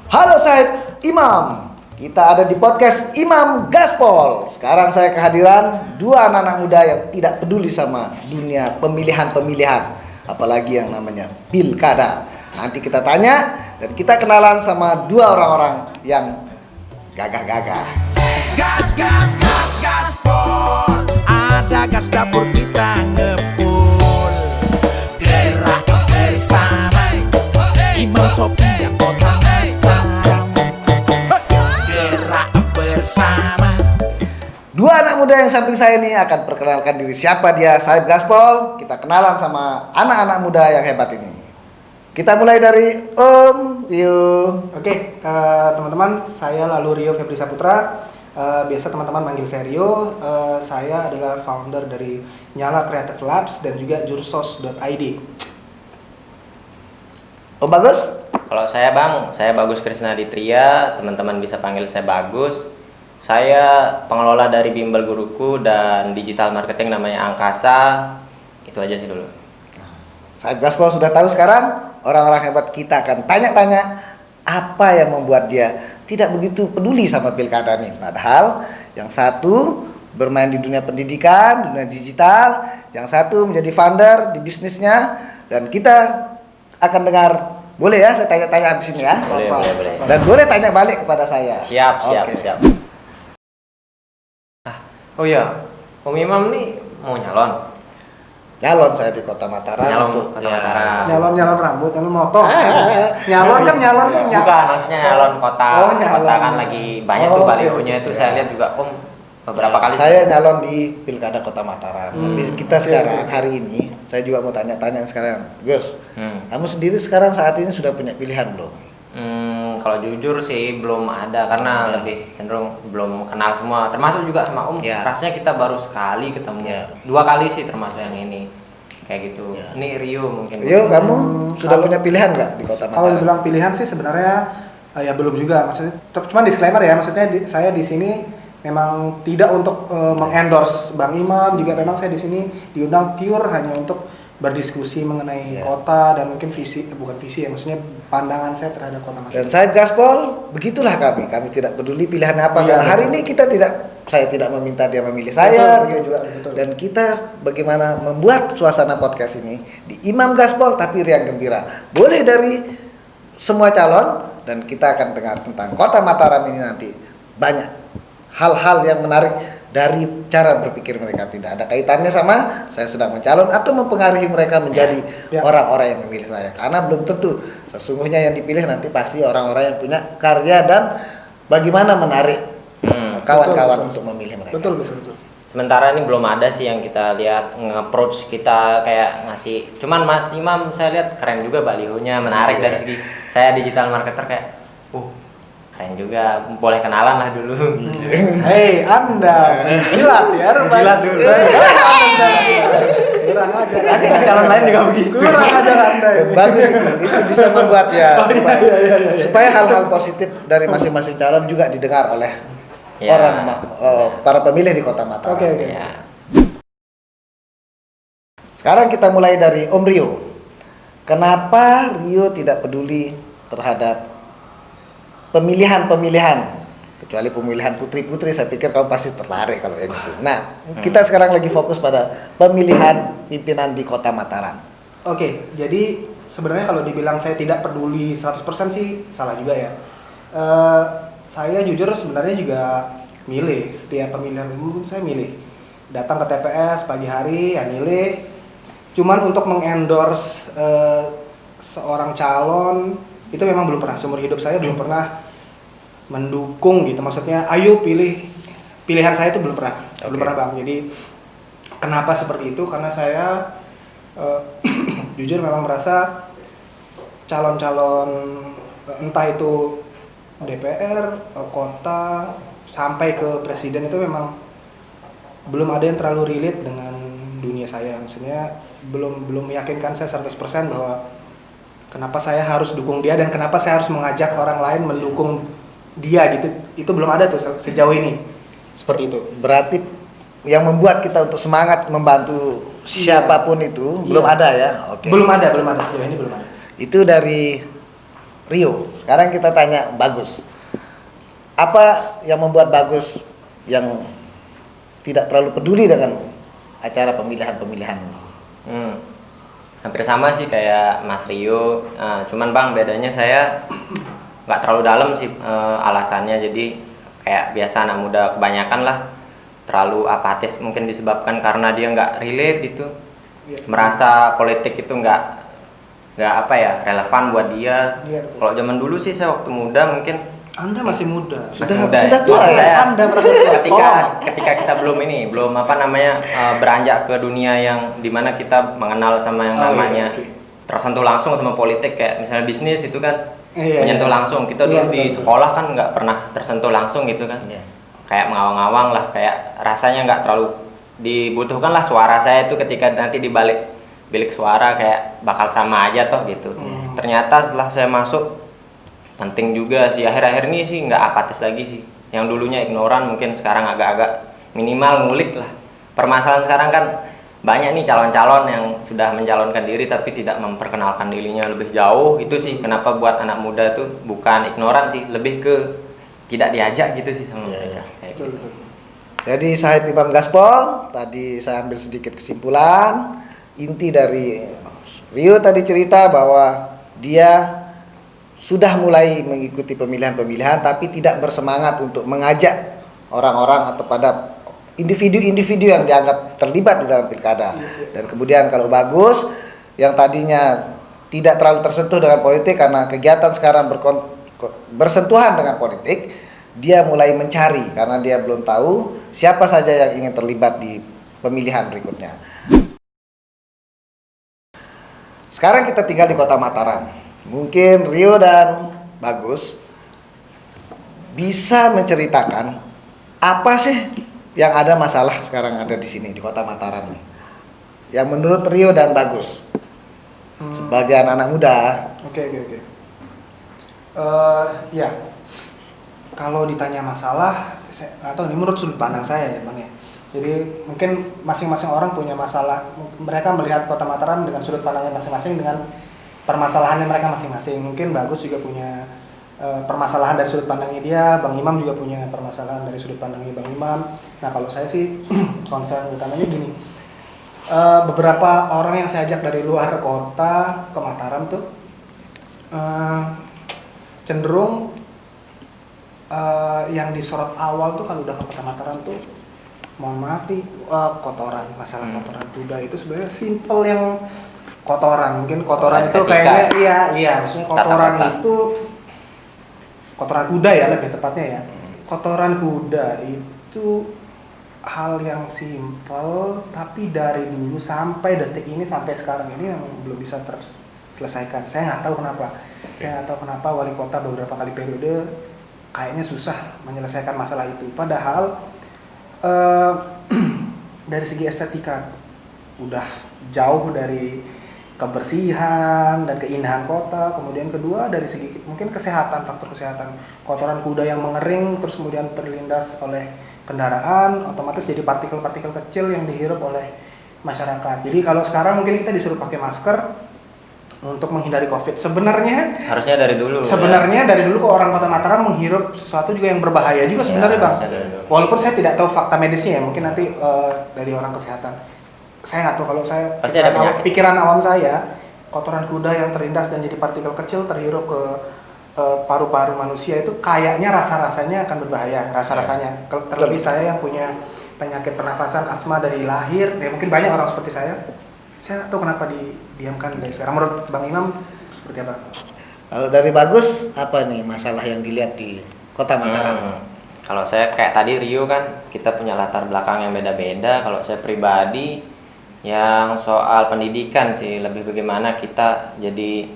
Halo Saib Imam, kita ada di podcast Imam Gaspol. Sekarang saya kehadiran dua anak-anak muda yang tidak peduli sama dunia pemilihan-pemilihan, apalagi yang namanya pilkada. Nanti kita tanya dan kita kenalan sama dua orang-orang yang gagah-gagah. Gas, gas, gas, gaspol. Ada gas dapur kita ngepul. Gerak bersama Imam Sopi yang kota Mataram. Gerak bersama. Dua anak muda yang samping saya ini akan perkenalkan diri siapa dia Saib Gaspol. Kita kenalan sama anak-anak muda yang hebat ini. Kita mulai dari Om Rio. Oke, teman-teman, saya lalu Rio Febri Saputra. Biasa teman-teman manggil saya Rio. Saya adalah founder dari Nyala Creative Labs dan juga jursos.id. Om Bagus. Kalau saya Bang, saya Bagus Krisna Ditria, teman-teman bisa panggil saya Bagus. Saya pengelola dari Bimbel Guruku dan digital marketing namanya Angkasa. Itu aja sih dulu. Saib Gaspol sudah tahu sekarang orang-orang hebat. Kita akan tanya-tanya apa yang membuat dia tidak begitu peduli sama pilkada nih. Padahal yang satu bermain di dunia pendidikan, dunia digital, yang satu menjadi founder di bisnisnya. Dan kita akan dengar, boleh ya saya tanya-tanya habis ini ya? Boleh. Dan boleh tanya balik kepada saya. Siap. Oke. Oh iya, Om Imam nih mau nyalon. Nyalon saya di Kota Mataram. Nyalon untuk Kota Mataram. Nyalon rambut, nyalon motor. Nyalon kan Bukan, maksudnya nyalon kota. Oh, nyalon. Kota kan lagi banyak tuh balihonya itu saya lihat juga Om beberapa kali. Saya nyalon di Pilkada Kota Mataram. Tapi kita sekarang oke. hari ini saya juga mau tanya-tanya sekarang. Gus, kamu sendiri sekarang saat ini sudah punya pilihan belum? Kalau jujur sih belum ada karena lebih cenderung belum kenal semua. Termasuk juga sama Om. Ya. Rasanya kita baru sekali ketemu. Ya. 2 kali sih termasuk yang ini. Kayak gitu. Ya. Ini Rio mungkin. Rio, kamu sudah kalau- punya pilihan nggak di Kota Kalau Mataram? dibilang pilihan sih sebenarnya ya belum juga. Maksudnya cuma disclaimer ya, maksudnya saya di sini memang tidak untuk mengendorse Bang Imam, juga memang saya di sini diundang pure hanya untuk berdiskusi mengenai Ya. kota dan mungkin bukan visi ya, maksudnya pandangan saya terhadap kota Mataram. Dan Saib Gaspol, begitulah kami. Kami tidak peduli pilihannya apa. Iya, Karena hari betul. ini saya tidak meminta dia memilih saya, Betul, Rio juga. betul. Dan kita bagaimana membuat suasana podcast ini di Imam Gaspol tapi riang gembira. Boleh dari semua calon dan kita akan dengar tentang Kota Mataram ini nanti. Banyak hal-hal yang menarik dari cara berpikir mereka, tidak ada kaitannya sama saya sedang mencalon atau mempengaruhi mereka menjadi Ya. orang-orang yang memilih saya, karena belum tentu sesungguhnya yang dipilih nanti pasti orang-orang yang punya karya dan bagaimana menarik kawan-kawan Betul. untuk memilih mereka. Betul. Sementara ini belum ada sih yang kita lihat nge-approach kita kayak ngasih. Cuman Mas Imam saya lihat keren juga balihonya, menarik dari segi saya digital marketer kayak keren juga. Boleh kenalan lah dulu. Hei, Anda gila ya, Gila dulu. Kurang ajar. Nanti calon lain juga begitu. Kurang ajar Anda Dan ini. bagus itu bisa membuat ya supaya, iya. supaya hal-hal positif dari masing-masing calon juga didengar oleh Ya. para pemilih di Kota Mataram. Oke. Ya. Sekarang kita mulai dari Om Rio. Kenapa Rio tidak peduli terhadap pemilihan-pemilihan? Kecuali pemilihan putri-putri, saya pikir kamu pasti tertarik kalau yang itu. Nah, kita sekarang lagi fokus pada pemilihan pimpinan di Kota Mataram. Oke, jadi sebenarnya kalau dibilang saya tidak peduli 100% sih salah juga ya. Saya jujur sebenarnya juga milih, setiap pemilihan umum saya milih. Datang ke TPS pagi hari ya milih. Cuman untuk mengendorse seorang calon itu memang belum pernah, seumur hidup saya belum pernah mendukung gitu. Maksudnya ayo pilih, pilihan saya itu belum pernah. Belum Oke. pernah Bang. Jadi kenapa seperti itu? Karena saya jujur memang merasa calon-calon entah itu DPR, kota, sampai ke presiden itu memang belum ada yang terlalu relate dengan dunia saya. Maksudnya belum meyakinkan saya 100% bahwa kenapa saya harus dukung dia dan kenapa saya harus mengajak orang lain mendukung dia gitu. Itu belum ada tuh sejauh ini. Seperti itu. Berarti yang membuat kita untuk semangat membantu siapapun itu belum ada ya. Oke. Belum ada sejauh ini belum ada. Itu dari Rio. Sekarang kita tanya Bagus. Apa yang membuat Bagus yang tidak terlalu peduli dengan acara pemilihan-pemilihan? Hampir sama sih kayak Mas Rio. Cuman Bang, bedanya saya nggak terlalu dalam sih alasannya. Jadi kayak biasa anak muda kebanyakan lah terlalu apatis, mungkin disebabkan karena dia nggak relate gitu, merasa politik itu nggak apa ya, relevan buat dia. Kalau zaman dulu sih saya waktu muda mungkin Anda masih muda. masih muda sudah ya. tua Maksud ya? saya, Anda merasa tua. ketika kita belum apa namanya beranjak ke dunia yang dimana kita mengenal sama yang namanya tersentuh langsung sama politik, kayak misalnya bisnis itu kan menyentuh langsung. Kita dulu di sekolah kan nggak pernah tersentuh langsung gitu kan, kayak mengawang-awang lah, kayak rasanya nggak terlalu dibutuhkan lah suara saya itu ketika nanti di balik bilik suara, kayak bakal sama aja toh gitu. Ternyata setelah saya masuk penting juga sih, akhir-akhir ini sih nggak apatis lagi sih. Yang dulunya ignoran mungkin sekarang agak-agak minimal ngulik lah. Permasalahan sekarang kan banyak nih calon-calon yang sudah mencalonkan diri tapi tidak memperkenalkan dirinya lebih jauh. Itu sih kenapa buat anak muda tuh bukan ignoran sih, lebih ke tidak diajak gitu sih sama mereka. Kayak gitu. Jadi Sahib Imam Gaspol, tadi saya ambil sedikit kesimpulan. Inti dari Rio tadi cerita bahwa dia sudah mulai mengikuti pemilihan-pemilihan tapi tidak bersemangat untuk mengajak orang-orang atau pada individu-individu yang dianggap terlibat di dalam pilkada. Dan kemudian kalau Bagus yang tadinya tidak terlalu tersentuh dengan politik karena kegiatan sekarang bersentuhan dengan politik, dia mulai mencari karena dia belum tahu siapa saja yang ingin terlibat di pemilihan berikutnya. Sekarang kita tinggal di Kota Mataram. Mungkin Rio dan Bagus bisa menceritakan apa sih yang ada masalah sekarang ada di sini di Kota Mataram nih. Yang menurut Rio dan Bagus sebagai anak-anak muda. Oke. Ya, kalau ditanya masalah, atau ini menurut sudut pandang saya ya Bang ya. Jadi mungkin masing-masing orang punya masalah. Mereka melihat Kota Mataram dengan sudut pandangnya masing-masing, dengan permasalahannya mereka masing-masing. Mungkin Bagus juga punya permasalahan dari sudut pandangnya dia, Bang Imam juga punya permasalahan dari sudut pandangnya Bang Imam. Nah kalau saya sih concern utamanya gini, beberapa orang yang saya ajak dari luar kota ke Mataram tuh cenderung yang disorot awal tuh kalau udah ke Kota Mataram tuh, mohon maaf nih, kotoran, masalah kotoran kuda itu sebenarnya simple yang kotoran, mungkin kotoran itu kayaknya iya maksudnya kotoran itu kotoran kuda ya lebih tepatnya ya. Kotoran kuda itu hal yang simpel tapi dari dulu sampai detik ini sampai sekarang ini yang belum bisa terselesaikan. Saya nggak tahu kenapa. Saya nggak tahu kenapa wali kota beberapa kali periode kayaknya susah menyelesaikan masalah itu. Padahal dari segi estetika udah jauh dari kebersihan dan keindahan kota. Kemudian kedua dari segi mungkin kesehatan, faktor kesehatan, kotoran kuda yang mengering terus kemudian terlindas oleh kendaraan, otomatis jadi partikel-partikel kecil yang dihirup oleh masyarakat. Jadi kalau sekarang mungkin kita disuruh pakai masker untuk menghindari COVID. Sebenarnya harusnya dari dulu. Sebenarnya dari dulu kok orang Kota Mataram menghirup sesuatu juga yang berbahaya juga sebenarnya Bang. Walaupun saya tidak tahu fakta medisnya ya, mungkin nanti dari orang kesehatan. Saya nggak tahu, kalau saya pasti ada pikiran awam saya, kotoran kuda yang terlindas dan jadi partikel kecil terhirup ke paru-paru manusia itu kayaknya rasa-rasanya akan berbahaya, rasa-rasanya. Terlebih saya yang punya penyakit pernafasan asma dari lahir, ya mungkin banyak orang seperti saya nggak tahu kenapa didiamkan dari sekarang. Menurut Bang Imam seperti apa? Kalau dari Bagus, apa nih masalah yang dilihat di Kota Mataram? Kalau saya kayak tadi Rio kan, kita punya latar belakang yang beda-beda. Kalau saya pribadi yang soal pendidikan sih, lebih bagaimana kita jadi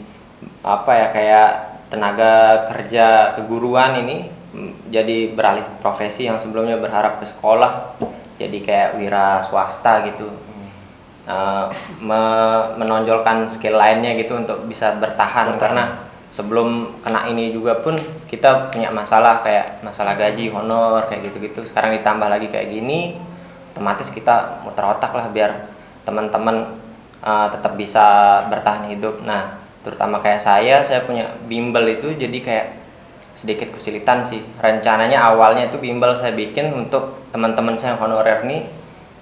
apa ya, kayak tenaga kerja keguruan ini jadi beralih profesi yang sebelumnya berharap ke sekolah jadi kayak wira swasta gitu. Menonjolkan skill lainnya gitu untuk bisa bertahan. Karena sebelum kena ini juga pun kita punya masalah kayak masalah gaji, honor kayak gitu-gitu. Sekarang ditambah lagi kayak gini, otomatis kita muter otak lah biar teman-teman tetap bisa bertahan hidup. Nah, terutama kayak saya punya bimbel itu jadi kayak sedikit kesulitan sih. Rencananya awalnya itu bimbel saya bikin untuk teman-teman saya yang honorer nih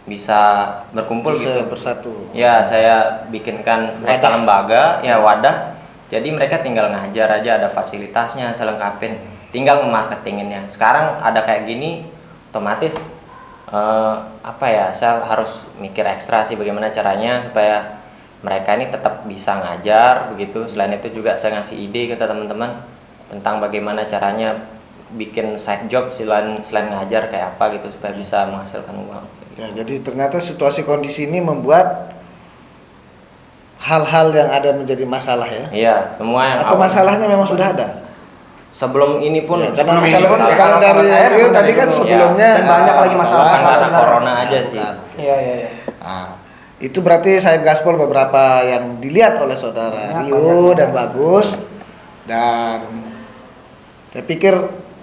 bisa berkumpul Bisa gitu. bersatu. Ya, saya bikinkan mereka Wadah. lembaga, ya wadah. Jadi mereka tinggal ngajar aja, ada fasilitasnya, saya lengkapin. Tinggal nge-marketinginnya. Sekarang ada kayak gini, otomatis saya harus mikir ekstra sih bagaimana caranya supaya mereka ini tetap bisa ngajar begitu. Selain itu juga saya ngasih ide ke teman-teman tentang bagaimana caranya bikin side job selain ngajar kayak apa gitu supaya bisa menghasilkan uang. Ya, jadi ternyata situasi kondisi ini membuat hal-hal yang ada menjadi masalah ya. Iya, semua yang Atau awal- masalahnya memang sudah ada. sebelum ini pun Ya, karena sebelum ini kalau, pun, kalau kalau dari saya Rio memang tadi dari kan dulu. sebelumnya Dan banyak lagi masalah kan karena sebenarnya. corona aja sih. Bukan. Iya. Nah, itu berarti saya gaspol beberapa yang dilihat oleh saudara Banyak, Rio banyak. dan Bagus, dan saya pikir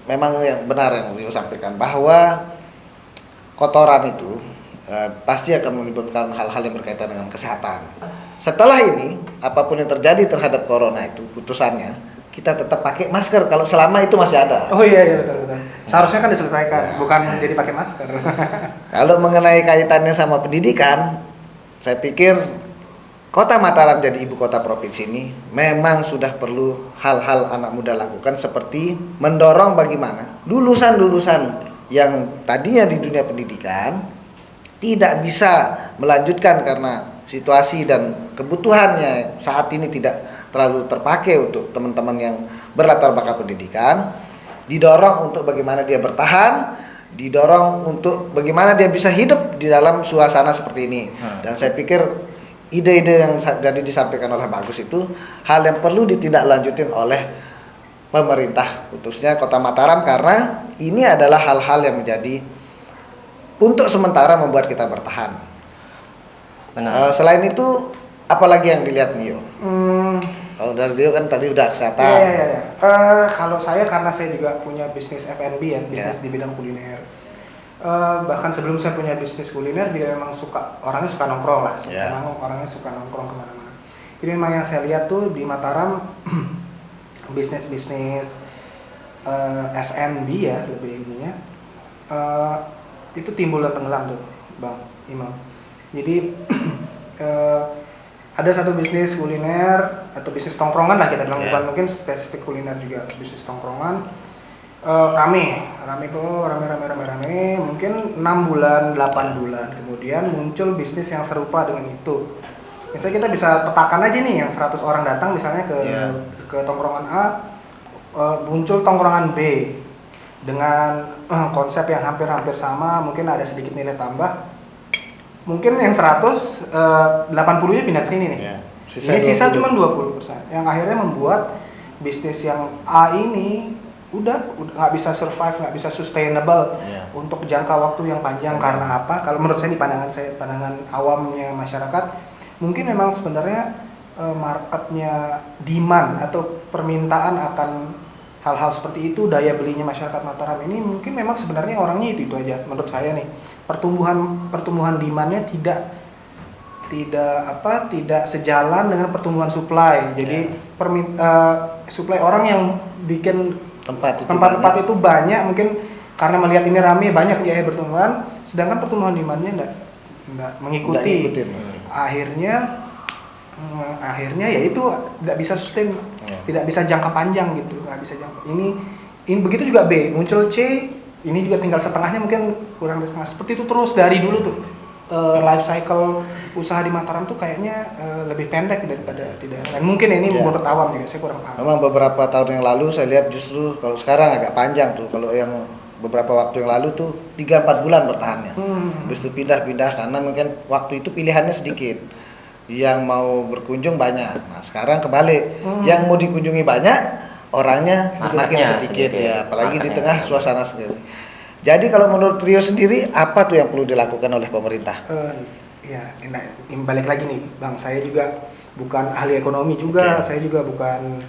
memang yang benar yang Rio sampaikan bahwa kotoran itu pasti akan menimbulkan hal-hal yang berkaitan dengan kesehatan. Setelah ini, apapun yang terjadi terhadap corona itu, putusannya kita tetap pakai masker kalau selama itu masih ada. Oh iya betul. Seharusnya kan diselesaikan, Ya. bukan jadi pakai masker. Kalau mengenai kaitannya sama pendidikan, saya pikir Kota Mataram jadi ibu kota provinsi ini memang sudah perlu hal-hal anak muda lakukan seperti mendorong bagaimana lulusan-lulusan yang tadinya di dunia pendidikan tidak bisa melanjutkan karena situasi dan kebutuhannya saat ini tidak terlalu terpakai untuk teman-teman yang berlatar belakang pendidikan, didorong untuk bagaimana dia bertahan, didorong untuk bagaimana dia bisa hidup di dalam suasana seperti ini. Dan saya pikir ide-ide yang tadi disampaikan oleh Bagus itu hal yang perlu ditindaklanjutin oleh pemerintah khususnya Kota Mataram, karena ini adalah hal-hal yang menjadi untuk sementara membuat kita bertahan. Benar. Selain itu apalagi yang dilihat Nio? Kalau dari Rio kan tadi udah kesehatan. Iya. Kalau saya karena saya juga punya bisnis F&B ya, bisnis di bidang kuliner. Bahkan sebelum saya punya bisnis kuliner dia memang orangnya suka nongkrong lah. Yeah. Memang orangnya suka nongkrong kemana-mana. Jadi memang yang saya lihat tuh di Mataram bisnis F&B ya lebih ininya itu timbul dan tenggelam tuh Bang Imam. Jadi ada satu bisnis kuliner atau bisnis tongkrongan lah kita bilang, Yeah. bukan mungkin spesifik kuliner juga, bisnis tongkrongan rame mungkin 6 bulan 8 bulan kemudian muncul bisnis yang serupa dengan itu. Misalnya kita bisa petakan aja nih, yang 100 orang datang misalnya ke tongkrongan A, muncul tongkrongan B dengan konsep yang hampir sama, mungkin ada sedikit nilai tambah. Mungkin yang 100, 80-nya pindah ke sini nih. Ya, Ini sisa cuma 20%. Yang akhirnya membuat bisnis yang A ini udah nggak bisa survive, nggak bisa sustainable untuk jangka waktu yang panjang. Karena apa? Kalau menurut saya, pandangan awamnya masyarakat, mungkin memang sebenarnya marketnya, demand atau permintaan akan hal-hal seperti itu, daya belinya masyarakat Mataram ini mungkin memang sebenarnya orangnya itu aja. Menurut saya nih, pertumbuhan demandnya tidak sejalan dengan pertumbuhan supply. Jadi supply orang yang bikin tempat itu banyak, mungkin karena melihat ini rame banyak ya bertumbuhan, sedangkan pertumbuhan demandnya enggak mengikuti. Akhirnya ya itu tidak bisa sustain, tidak bisa jangka panjang gitu, nggak bisa jangka. Ini begitu juga B, muncul C, ini juga tinggal setengahnya, mungkin kurang dari setengah. Seperti itu terus dari dulu tuh. Life cycle usaha di Mataram tuh kayaknya lebih pendek daripada tidak. Dan mungkin ini menurut awam juga, saya kurang paham. Memang beberapa tahun yang lalu saya lihat justru kalau sekarang agak panjang tuh. Kalau yang beberapa waktu yang lalu tuh 3-4 bulan bertahannya. Habis itu pindah-pindah karena mungkin waktu itu pilihannya sedikit. Yang mau berkunjung banyak. Nah, sekarang kebalik. Yang mau dikunjungi banyak, orangnya makin sedikit ya, apalagi di tengah suasana sendiri. Jadi kalau menurut Rio sendiri, apa tuh yang perlu dilakukan oleh pemerintah? Balik lagi nih, Bang, saya juga bukan ahli ekonomi juga, saya juga bukan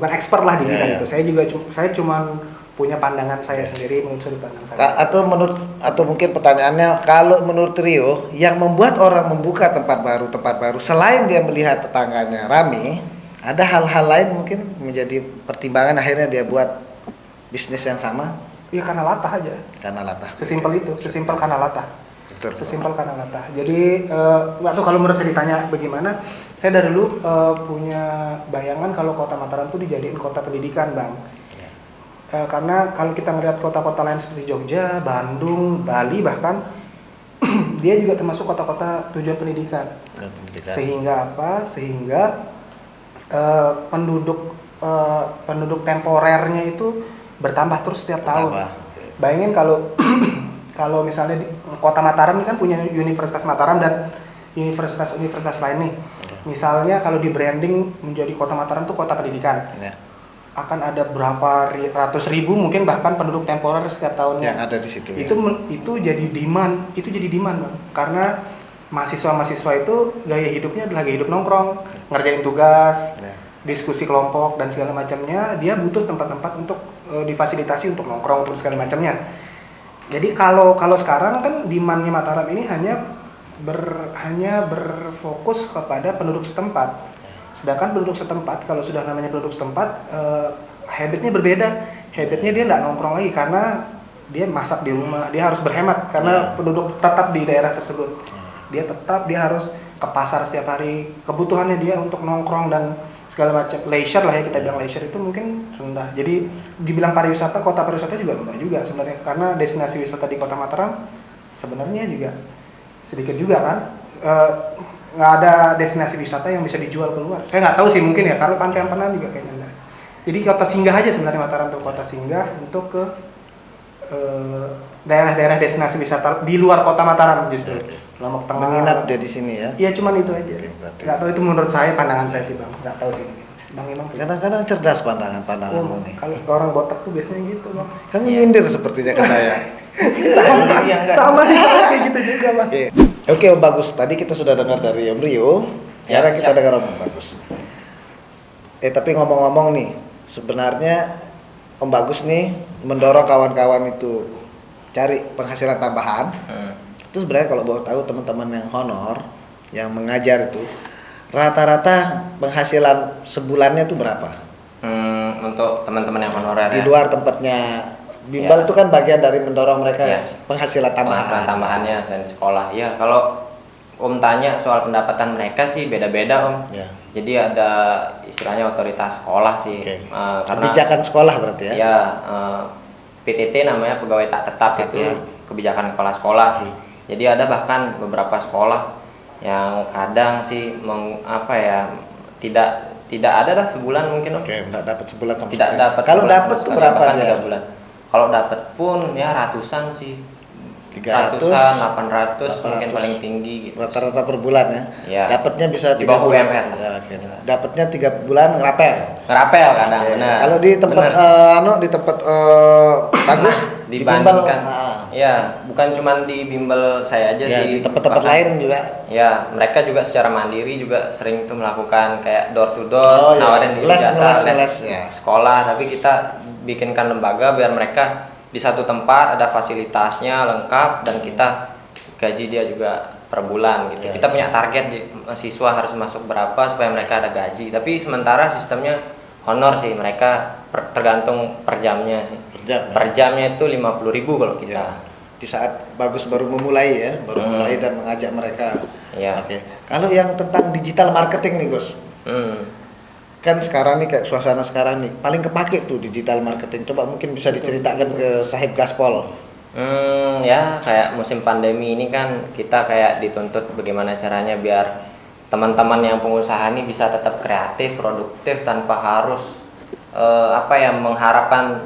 expert lah di bidang itu. Saya cuma punya pandangan saya sendiri menurut sudut pandang saya. Atau mungkin pertanyaannya, kalau menurut Rio yang membuat orang membuka tempat baru selain dia melihat tetangganya rame, ada hal-hal lain mungkin menjadi pertimbangan akhirnya dia buat bisnis yang sama? Iya, karena latah aja. Karena latah. Sesimpel itu, sesimpel karena latah. Betul. Sesimpel karena latah. Jadi waktu kalau menurut saya ditanya bagaimana, saya dari dulu punya bayangan kalau Kota Mataram itu dijadiin kota pendidikan, Bang. Karena kalau kita melihat kota-kota lain seperti Jogja, Bandung, Bali bahkan dia juga termasuk kota-kota tujuan pendidikan. Sehingga apa? Sehingga penduduk temporernya itu bertambah terus setiap tahun. Bayangin kalau kalau misalnya di Kota Mataram ini kan punya Universitas Mataram dan universitas lain nih. Misalnya kalau di branding menjadi Kota Mataram itu kota pendidikan. Akan ada berapa ratus ribu mungkin bahkan penduduk temporer setiap tahunnya yang ada di situ. Itu jadi demand, Bang. Karena mahasiswa itu gaya hidupnya adalah gaya hidup nongkrong, ngerjain tugas, diskusi kelompok dan segala macamnya. Dia butuh tempat-tempat untuk difasilitasi untuk nongkrong terus segala macamnya. Jadi kalau sekarang kan demandnya Mataram ini hanya berfokus kepada penduduk setempat. Sedangkan penduduk setempat, kalau sudah namanya penduduk setempat, habitnya berbeda. Habitnya dia nggak nongkrong lagi karena dia masak di rumah, dia harus berhemat karena penduduk tetap di daerah tersebut. Dia harus ke pasar setiap hari. Kebutuhannya dia untuk nongkrong dan segala macam leisure lah ya, kita bilang leisure itu mungkin rendah. Jadi dibilang pariwisata, kota pariwisata juga enggak juga sebenarnya, karena destinasi wisata di Kota Mataram sebenarnya juga sedikit juga kan. Nggak ada destinasi wisata yang bisa dijual keluar. Saya nggak tahu sih, mungkin ya, kalau Pantai Ampanan juga kayaknya enggak. Jadi kota singgah aja sebenarnya Mataram tuh, kota singgah untuk ke daerah-daerah destinasi wisata di luar Kota Mataram justru. Lombok Tengah. Menginap dia di sini ya? Iya, cuman itu aja. Nggak tahu, itu menurut saya, pandangan saya sih, Bang. Nggak tahu sih. Bang Imam. Kadang-kadang cerdas pandanganmu nih. Kalau orang botak tuh biasanya gitu, Bang. Kamu nyindir sepertinya ke saya. Sama nih, sama kayak gitu juga, Bang. Oke, Om Bagus. Tadi kita sudah dengar dari Om Rio. Sekarang kita dengar Om Bagus. Tapi ngomong-ngomong nih, sebenarnya Om Bagus nih mendorong kawan-kawan itu cari penghasilan tambahan. Itu sebenarnya kalau boleh tahu teman-teman yang honor, yang mengajar itu, rata-rata penghasilan sebulannya itu berapa? Untuk teman-teman yang honorer di luar tempatnya bimbel itu kan bagian dari mendorong mereka penghasilan tambahan. Penghasilan tambahannya selain sekolah. Ya, kalau Om tanya soal pendapatan mereka sih beda-beda, Om. Jadi ada istilahnya otoritas sekolah sih. Karena kebijakan sekolah berarti ya? Ya, PTT namanya pegawai tak tetap itu kebijakan kepala sekolah sih. Jadi ada bahkan beberapa sekolah yang kadang sih tidak ada lah sebulan mungkin, Om. Enggak dapat sebulan sama tidak dapat. Kalau dapat tuh berapa dia? 3 bulan. Kalau dapat pun ya ratusan sih. 300, 800 mungkin paling tinggi gitu. Rata-rata per bulan ya. Dapatnya bisa 3 bawah bulan. UMR. Dapatnya 3 bulan ngerapel. Ngerapel kadang, benar. Kalau di tempat di tempat bagus dibandingkan. Ya, bukan cuma di bimbel saya aja sih. Di tempat-tempat lain juga. Ya, mereka juga secara mandiri juga sering tuh melakukan kayak door to door, nawarin diri les sekolah, tapi kita bikinkan lembaga biar mereka di satu tempat ada fasilitasnya lengkap dan kita gaji dia juga per bulan gitu. Kita punya target siswa harus masuk berapa supaya mereka ada gaji. Tapi sementara sistemnya honor sih, mereka tergantung per jamnya sih. Per jamnya itu 50.000 kalau kita. Di saat bagus baru memulai ya, mulai dan mengajak mereka. Kalau yang tentang digital marketing nih, Gus. Kan sekarang nih kayak suasana sekarang nih paling kepake tuh digital marketing. Coba mungkin bisa diceritakan ke Sahib Gaspol. Ya kayak musim pandemi ini kan kita kayak dituntut bagaimana caranya biar teman-teman yang pengusaha ini bisa tetap kreatif, produktif tanpa harus mengharapkan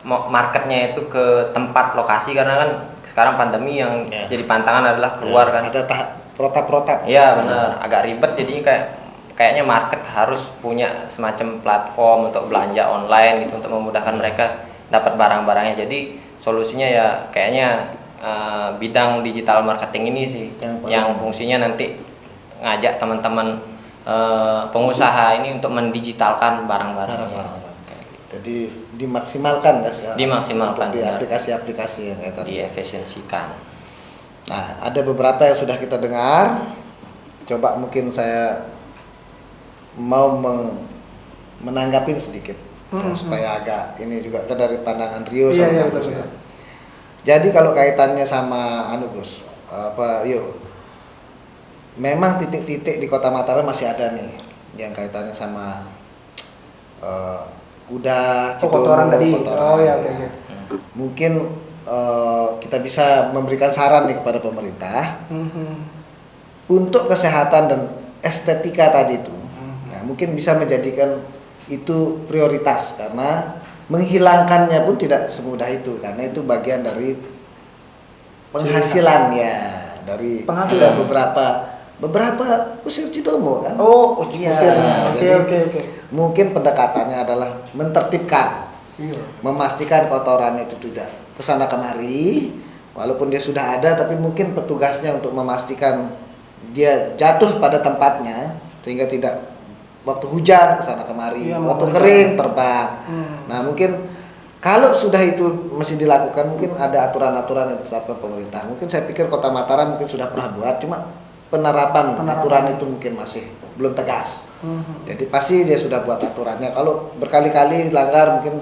marketnya itu ke tempat lokasi, karena kan sekarang pandemi yang jadi pantangan adalah keluar kan. Ada protap-protap. Iya benar, agak ribet jadinya kayaknya market harus punya semacam platform untuk belanja online gitu untuk memudahkan mereka dapat barang-barangnya. Jadi solusinya ya kayaknya bidang digital marketing ini sih yang fungsinya nanti ngajak teman-teman pengusaha ini untuk mendigitalkan barang-barangnya. Jadi dimaksimalkan ya sekarang. Dimaksimalkan, Untuk di benar. aplikasi-aplikasi yang kayak tadi. diefisiensikan. Nah, ada beberapa yang sudah kita dengar. Coba mungkin saya mau menanggapin sedikit supaya agak ini juga kan dari pandangan Rio Iya, sama iya, Bagus betul, ya. Jadi kalau kaitannya sama Gus, memang titik-titik di Kota Mataram masih ada nih yang kaitannya sama kuda, kotoran tadi. kotoran, Iya, ya. oke. Mungkin kita bisa memberikan saran nih kepada pemerintah untuk kesehatan dan estetika tadi itu. Nah, mungkin bisa menjadikan itu prioritas karena menghilangkannya pun tidak semudah itu karena itu bagian dari penghasilan ya dari Penghasilan. ada beberapa usir Cidomo kan. Oh, Iya, usirnya. jadi Oke. mungkin pendekatannya adalah mentertibkan, Iya. memastikan kotoran itu tidak kesana kemari, walaupun dia sudah ada, tapi mungkin petugasnya untuk memastikan dia jatuh pada tempatnya sehingga tidak waktu hujan kesana kemari, Iya, waktu mau kering terbang. Hmm. Nah mungkin kalau sudah itu masih dilakukan, mungkin ada aturan-aturan yang ditetapkan pemerintah. Mungkin saya pikir Kota Mataram mungkin sudah pernah buat, cuma penerapan aturan itu mungkin masih belum tegas. Jadi pasti dia sudah buat aturannya. Kalau berkali-kali langgar mungkin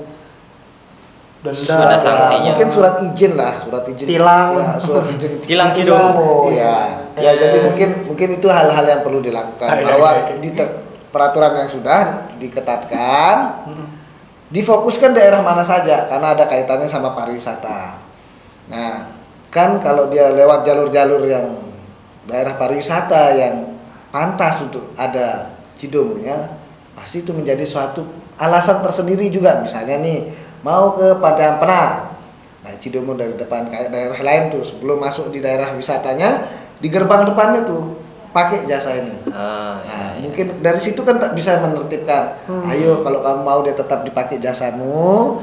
Denda, Ada sanksinya. mungkin surat izin lah, surat izin. Tilang. Ya, surat izin. Tilang Cidomo Cidomo. ya. Ya jadi mungkin itu hal-hal yang perlu dilakukan Iya, bahwa iya, iya. di peraturan yang sudah diketatkan difokuskan daerah mana saja karena ada kaitannya sama pariwisata. Nah, kan kalau dia lewat jalur-jalur yang daerah pariwisata yang pantas untuk ada Cidomunya, pasti itu menjadi suatu alasan tersendiri juga. Misalnya nih, mau ke Padang Penang. Nah, Cidomo dari depan kayak daerah lain tuh, sebelum masuk di daerah wisatanya, di gerbang depannya tuh pakai jasa ini. Nah, mungkin dari situ kan tak bisa menertibkan. Ayo kalau kamu mau dia tetap dipakai jasamu,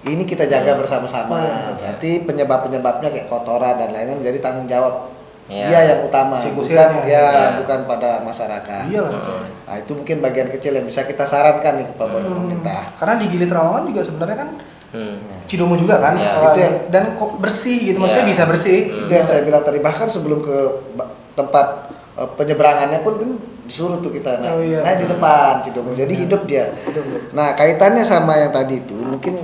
ini kita jaga bersama-sama. Berarti penyebab-penyebabnya kayak kotoran dan lainnya menjadi tanggung jawab dia yang utama, Si bukan kusirnya. bukan pada masyarakat. Iya. Nah, itu mungkin bagian kecil yang bisa kita sarankan nih kepada pemerintah. Karena di Gili Trawangan juga sebenarnya kan Cidomo juga kan. Iya. Itu yang- Dan kok bersih gitu, maksudnya Iya. bisa bersih. Itu yang saya bilang tadi, bahkan sebelum ke tempat penyeberangannya pun kan disuruh tuh kita naik, Oh, iya. naik di depan Cidomo. Jadi hidup dia. Nah, kaitannya sama yang tadi itu mungkin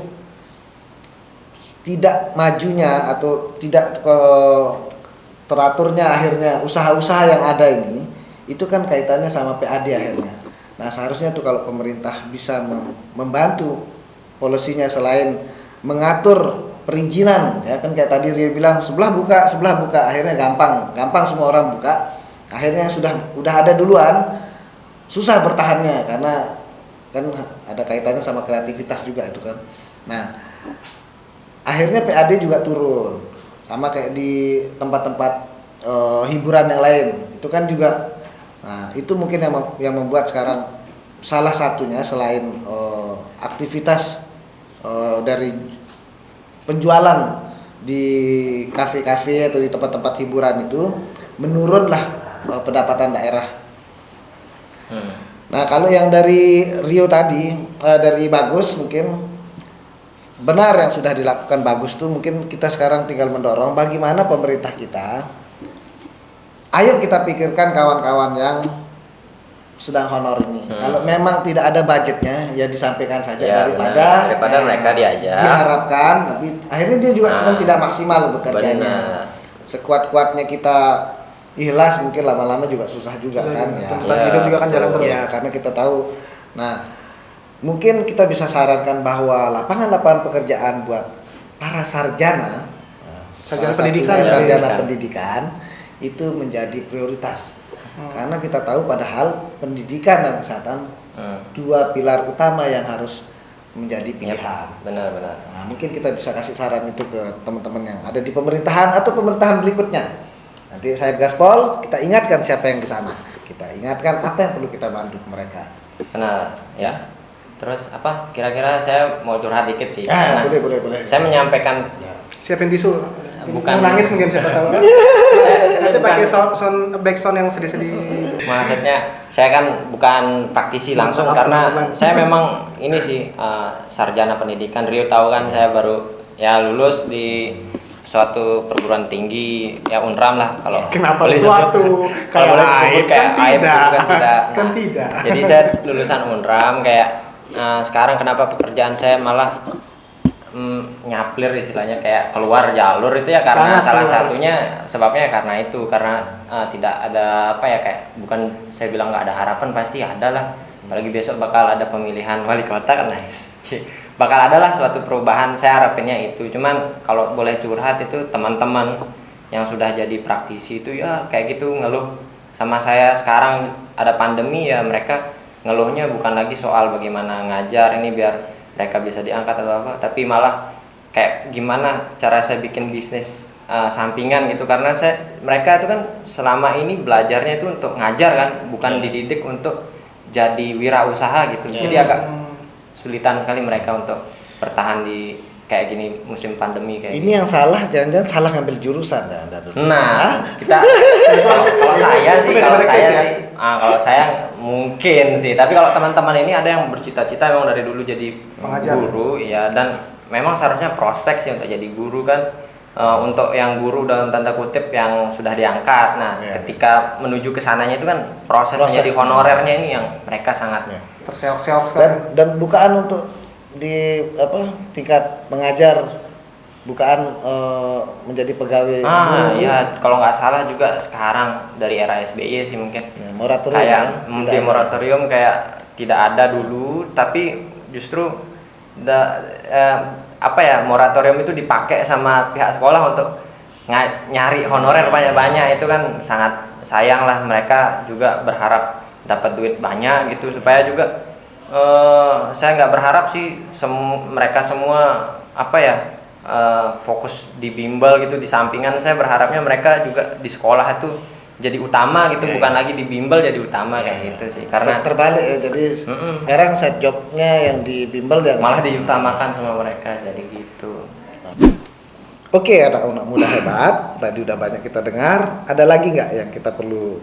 tidak majunya atau tidak teraturnya akhirnya usaha-usaha yang ada ini itu kan kaitannya sama PAD akhirnya. Nah, seharusnya tuh kalau pemerintah bisa membantu polisinya selain mengatur perizinan ya kan kayak tadi Rio bilang sebelah buka akhirnya gampang semua orang buka. Akhirnya udah ada duluan susah bertahannya karena kan ada kaitannya sama kreativitas juga itu kan. Nah, akhirnya PAD juga turun sama kayak di tempat-tempat hiburan yang lain itu kan juga. Nah, itu mungkin yang membuat sekarang salah satunya selain aktivitas dari penjualan di kafe-kafe atau di tempat-tempat hiburan itu menurunlah pendapatan daerah. Nah, kalau yang dari Rio tadi dari Bagus mungkin benar yang sudah dilakukan bagus tuh, mungkin kita sekarang tinggal mendorong bagaimana pemerintah kita, ayo kita pikirkan kawan-kawan yang sedang honor ini. Kalau memang tidak ada budgetnya ya disampaikan saja Ya, daripada mereka diajak. diharapkan tapi akhirnya dia juga kan tidak maksimal bekerjanya. Benar. Sekuat-kuatnya kita ikhlas mungkin lama-lama juga susah juga kan ya. Tuntutan hidup juga kan jalan terus. Ya, karena kita tahu. Nah, mungkin kita bisa sarankan bahwa lapangan-lapangan pekerjaan buat para sarjana, Sarjana salah pendidikan satunya ya. sarjana pendidikan itu menjadi prioritas. Karena kita tahu padahal pendidikan dan kesehatan dua pilar utama yang harus menjadi pilihan. Benar. Nah, mungkin kita bisa kasih saran itu ke teman-teman yang ada di pemerintahan atau pemerintahan berikutnya. Nanti saya Gaspol, kita ingatkan siapa yang di sana. Kita ingatkan apa yang perlu kita bantu mereka. Karena ya. Terus apa? Kira-kira saya mau curhat dikit sih. Ah, Karena boleh. Saya menyampaikan Siapin tisu. Bukan. Mau nangis mungkin siapa tahu. saya Nanti pakai bukan- back sound yang sedih-sedih. Maksudnya saya kan bukan praktisi langsung Maaf, karena teman-teman. saya memang ini sih sarjana pendidikan. Rio tahu kan saya baru ya lulus di suatu perguruan tinggi ya Unram lah kalau Kenapa boleh suatu? sebut. Kalau boleh disebut Kan kayak aib tidak. gitu kan tidak. Kan tidak. Jadi saya lulusan Unram kayak sekarang kenapa pekerjaan saya malah nyaplir istilahnya kayak keluar jalur itu ya karena Sangat salah keluar. satunya sebabnya karena itu karena tidak ada apa ya kayak bukan saya bilang nggak ada harapan pasti ada lah apalagi besok bakal ada pemilihan wali kota kan nice. Bakal ada lah suatu perubahan saya harapinnya itu cuman kalau boleh curhat itu teman-teman yang sudah jadi praktisi itu ya kayak gitu ngeluh sama saya sekarang ada pandemi ya mereka ngeluhnya bukan lagi soal bagaimana ngajar ini biar mereka bisa diangkat atau apa tapi malah kayak gimana cara saya bikin bisnis sampingan gitu karena mereka itu kan selama ini belajarnya itu untuk ngajar kan bukan dididik untuk jadi wirausaha gitu jadi agak sulitan sekali mereka untuk bertahan di kayak gini musim pandemi kayak Ini yang salah, jangan-jangan salah ngambil jurusan ya Anda dulu. Nah, kita kalau saya sih kalau saya mungkin sih, tapi kalau teman-teman ini ada yang bercita-cita memang dari dulu jadi Pengajar. guru ya dan memang seharusnya prospek sih untuk jadi guru kan untuk yang guru dalam tanda kutip yang sudah diangkat. Nah, Iya. ketika menuju ke sananya itu kan proses menjadi honorernya ini yang mereka sangat Iya. Terseok-seok sekali. Dan bukaan untuk di tingkat mengajar bukaan menjadi pegawai guru tuh, ya kalau nggak salah juga sekarang dari era SBY sih mungkin ya, moratorium kayak kan, mungkin tidak ada. moratorium kayak tidak ada dulu tapi justru apa ya moratorium itu dipakai sama pihak sekolah untuk nyari honorer banyak-banyak itu kan sangat sayang lah mereka juga berharap dapat duit banyak gitu supaya juga saya nggak berharap sih mereka semua apa ya fokus di bimbel gitu di sampingan saya berharapnya mereka juga di sekolah itu jadi utama gitu bukan lagi di bimbel jadi utama kayak gitu sih karena terbalik ya, jadi sekarang side jobnya yang di bimbel yang malah diutamakan sama mereka jadi gitu. Oke, anak-anak muda hebat, tadi udah banyak kita dengar. Ada lagi nggak yang kita perlu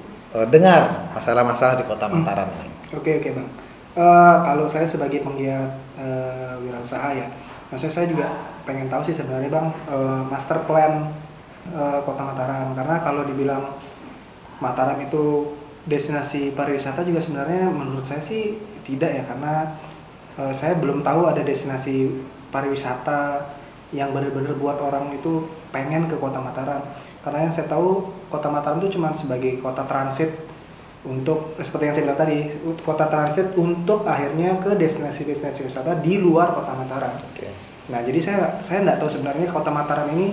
dengar masalah-masalah di Kota Mataram ini? Oke bang. Kalau saya sebagai penggiat wirausaha ya, maksudnya saya juga pengen tahu sih sebenarnya bang master plan Kota Mataram karena kalau dibilang Mataram itu destinasi pariwisata juga sebenarnya menurut saya sih tidak ya karena saya belum tahu ada destinasi pariwisata yang benar-benar buat orang itu pengen ke Kota Mataram karena yang saya tahu Kota Mataram itu cuma sebagai kota transit untuk seperti yang saya bilang tadi kota transit untuk akhirnya ke destinasi-destinasi wisata di luar Kota Mataram. Oke. Nah jadi saya nggak tahu sebenarnya Kota Mataram ini